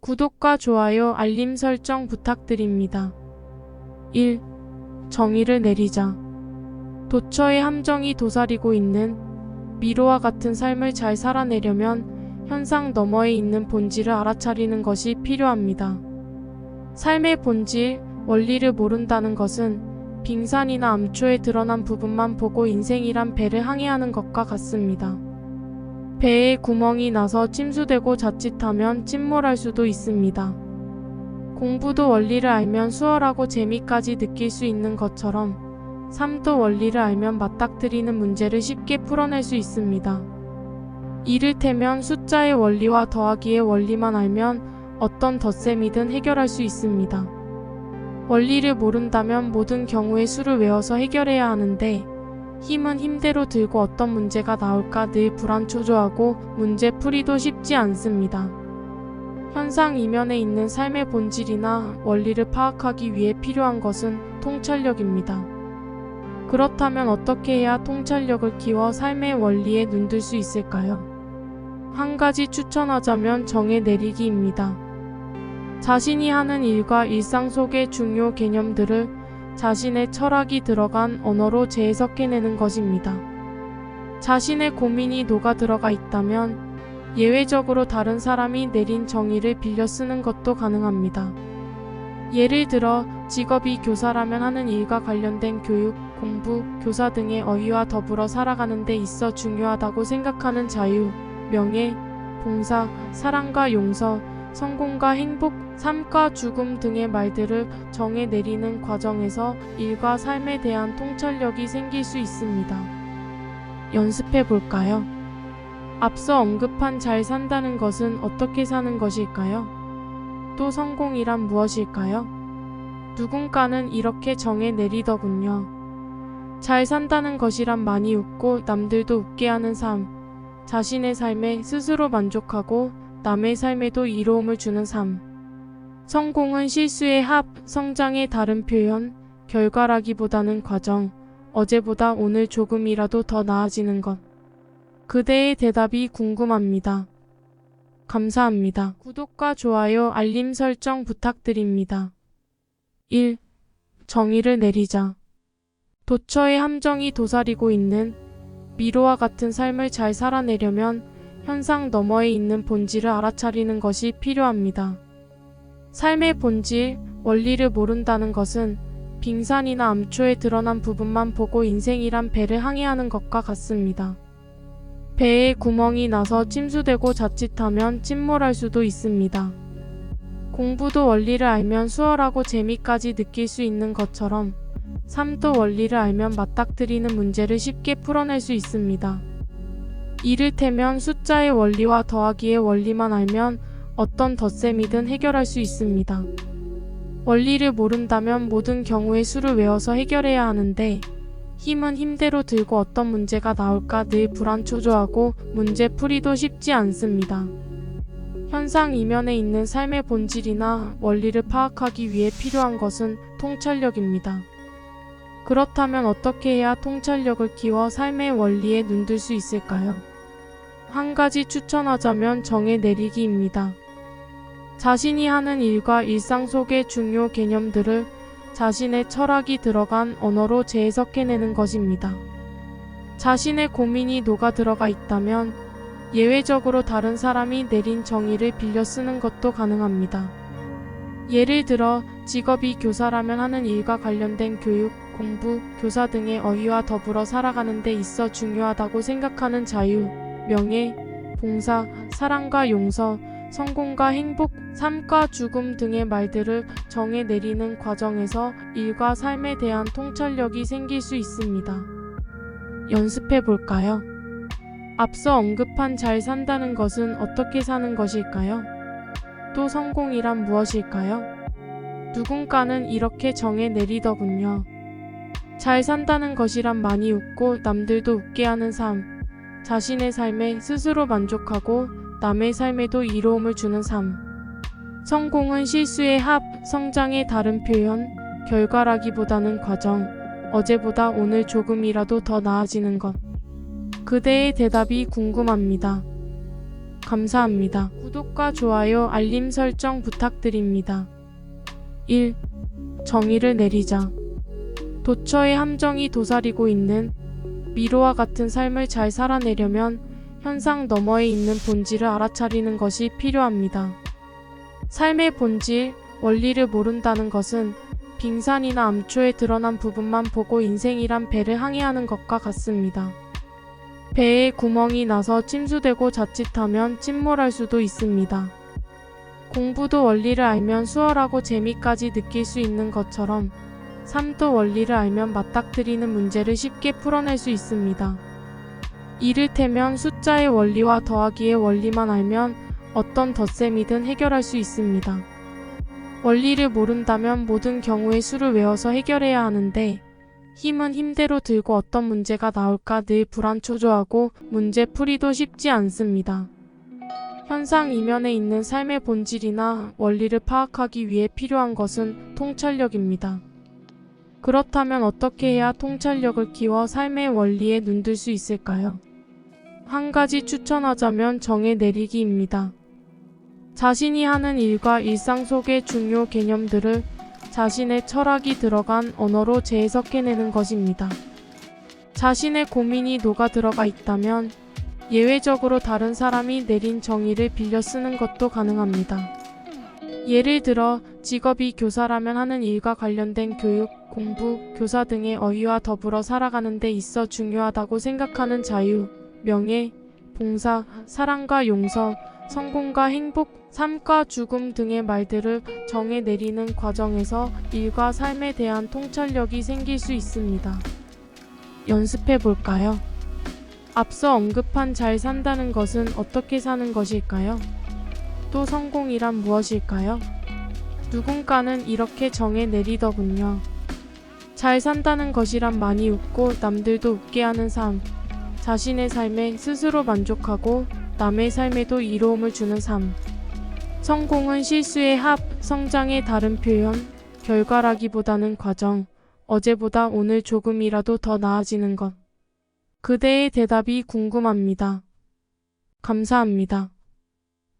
구독과 좋아요, 알림 설정 부탁드립니다. 1. 정의를 내리자. 도처의 함정이 도사리고 있는 미로와 같은 삶을 잘 살아내려면 현상 너머에 있는 본질을 알아차리는 것이 필요합니다. 삶의 본질, 원리를 모른다는 것은 빙산이나 암초에 드러난 부분만 보고 인생이란 배를 항해하는 것과 같습니다. 배에 구멍이 나서 침수되고 자칫하면 침몰할 수도 있습니다. 공부도 원리를 알면 수월하고 재미까지 느낄 수 있는 것처럼 삶도 원리를 알면 맞닥뜨리는 문제를 쉽게 풀어낼 수 있습니다. 이를테면 숫자의 원리와 더하기의 원리만 알면 어떤 덧셈이든 해결할 수 있습니다. 원리를 모른다면 모든 경우에 수를 외워서 해결해야 하는데 힘은 힘대로 들고 어떤 문제가 나올까 늘 불안초조하고 문제 풀이도 쉽지 않습니다. 현상 이면에 있는 삶의 본질이나 원리를 파악하기 위해 필요한 것은 통찰력입니다. 그렇다면 어떻게 해야 통찰력을 키워 삶의 원리에 눈들 수 있을까요? 한 가지 추천하자면 정의 내리기입니다. 자신이 하는 일과 일상 속의 중요 개념들을 자신의 철학이 들어간 언어로 재해석해내는 것입니다. 자신의 고민이 녹아 들어가 있다면 예외적으로 다른 사람이 내린 정의를 빌려 쓰는 것도 가능합니다. 예를 들어 직업이 교사라면 하는 일과 관련된 교육, 공부, 교사 등의 어휘와 더불어 살아가는 데 있어 중요하다고 생각하는 자유, 명예, 봉사, 사랑과 용서, 성공과 행복, 삶과 죽음 등의 말들을 정해 내리는 과정에서 일과 삶에 대한 통찰력이 생길 수 있습니다. 연습해 볼까요? 앞서 언급한 잘 산다는 것은 어떻게 사는 것일까요? 또 성공이란 무엇일까요? 누군가는 이렇게 정해 내리더군요. 잘 산다는 것이란 많이 웃고 남들도 웃게 하는 삶, 자신의 삶에 스스로 만족하고 남의 삶에도 이로움을 주는 삶. 성공은 실수의 합, 성장의 다른 표현, 결과라기보다는 과정, 어제보다 오늘 조금이라도 더 나아지는 것. 그대의 대답이 궁금합니다. 감사합니다. 구독과 좋아요, 알림 설정 부탁드립니다. 1. 정의를 내리자. 도처의 함정이 도사리고 있는 미로와 같은 삶을 잘 살아내려면 현상 너머에 있는 본질을 알아차리는 것이 필요합니다. 삶의 본질, 원리를 모른다는 것은 빙산이나 암초에 드러난 부분만 보고 인생이란 배를 항해하는 것과 같습니다. 배에 구멍이 나서 침수되고 자칫하면 침몰할 수도 있습니다. 공부도 원리를 알면 수월하고 재미까지 느낄 수 있는 것처럼 삶도 원리를 알면 맞닥뜨리는 문제를 쉽게 풀어낼 수 있습니다. 이를테면 숫자의 원리와 더하기의 원리만 알면 어떤 덧셈이든 해결할 수 있습니다. 원리를 모른다면 모든 경우에 수를 외워서 해결해야 하는데 힘은 힘대로 들고 어떤 문제가 나올까 늘 불안초조하고 문제 풀이도 쉽지 않습니다. 현상 이면에 있는 삶의 본질이나 원리를 파악하기 위해 필요한 것은 통찰력입니다. 그렇다면 어떻게 해야 통찰력을 키워 삶의 원리에 눈들 수 있을까요? 한 가지 추천하자면 정의 내리기입니다. 자신이 하는 일과 일상 속의 중요 개념들을 자신의 철학이 들어간 언어로 재해석해내는 것입니다. 자신의 고민이 녹아 들어가 있다면 예외적으로 다른 사람이 내린 정의를 빌려 쓰는 것도 가능합니다. 예를 들어 직업이 교사라면 하는 일과 관련된 교육, 공부, 교사 등의 어휘와 더불어 살아가는 데 있어 중요하다고 생각하는 자유, 명예, 봉사, 사랑과 용서, 성공과 행복, 삶과 죽음 등의 말들을 정해 내리는 과정에서 일과 삶에 대한 통찰력이 생길 수 있습니다. 연습해 볼까요? 앞서 언급한 잘 산다는 것은 어떻게 사는 것일까요? 또 성공이란 무엇일까요? 누군가는 이렇게 정해 내리더군요. 잘 산다는 것이란 많이 웃고 남들도 웃게 하는 삶, 자신의 삶에 스스로 만족하고 남의 삶에도 이로움을 주는 삶. 성공은 실수의 합, 성장의 다른 표현, 결과라기보다는 과정, 어제보다 오늘 조금이라도 더 나아지는 것. 그대의 대답이 궁금합니다. 감사합니다. 구독과 좋아요, 알림 설정 부탁드립니다. 1. 정의를 내리자. 도처의 함정이 도사리고 있는 미로와 같은 삶을 잘 살아내려면 현상 너머에 있는 본질을 알아차리는 것이 필요합니다. 삶의 본질, 원리를 모른다는 것은 빙산이나 암초에 드러난 부분만 보고 인생이란 배를 항해하는 것과 같습니다. 배에 구멍이 나서 침수되고 자칫하면 침몰할 수도 있습니다. 공부도 원리를 알면 수월하고 재미까지 느낄 수 있는 것처럼 삶도 원리를 알면 맞닥뜨리는 문제를 쉽게 풀어낼 수 있습니다. 이를테면 숫자의 원리와 더하기의 원리만 알면 어떤 덧셈이든 해결할 수 있습니다. 원리를 모른다면 모든 경우의 수를 외워서 해결해야 하는데 힘은 힘대로 들고 어떤 문제가 나올까 늘 불안초조하고 문제 풀이도 쉽지 않습니다. 현상 이면에 있는 삶의 본질이나 원리를 파악하기 위해 필요한 것은 통찰력입니다. 그렇다면 어떻게 해야 통찰력을 키워 삶의 원리에 눈들 수 있을까요? 한 가지 추천하자면 정의 내리기입니다. 자신이 하는 일과 일상 속의 중요 개념들을 자신의 철학이 들어간 언어로 재해석해내는 것입니다. 자신의 고민이 녹아 들어가 있다면 예외적으로 다른 사람이 내린 정의를 빌려 쓰는 것도 가능합니다. 예를 들어 직업이 교사라면 하는 일과 관련된 교육, 공부, 교사 등의 어휘와 더불어 살아가는 데 있어 중요하다고 생각하는 자유, 명예, 봉사, 사랑과 용서, 성공과 행복, 삶과 죽음 등의 말들을 정해 내리는 과정에서 일과 삶에 대한 통찰력이 생길 수 있습니다. 연습해 볼까요? 앞서 언급한 잘 산다는 것은 어떻게 사는 것일까요? 또 성공이란 무엇일까요? 누군가는 이렇게 정해 내리더군요. 잘 산다는 것이란 많이 웃고 남들도 웃게 하는 삶, 자신의 삶에 스스로 만족하고 남의 삶에도 이로움을 주는 삶. 성공은 실수의 합, 성장의 다른 표현, 결과라기보다는 과정, 어제보다 오늘 조금이라도 더 나아지는 것. 그대의 대답이 궁금합니다. 감사합니다.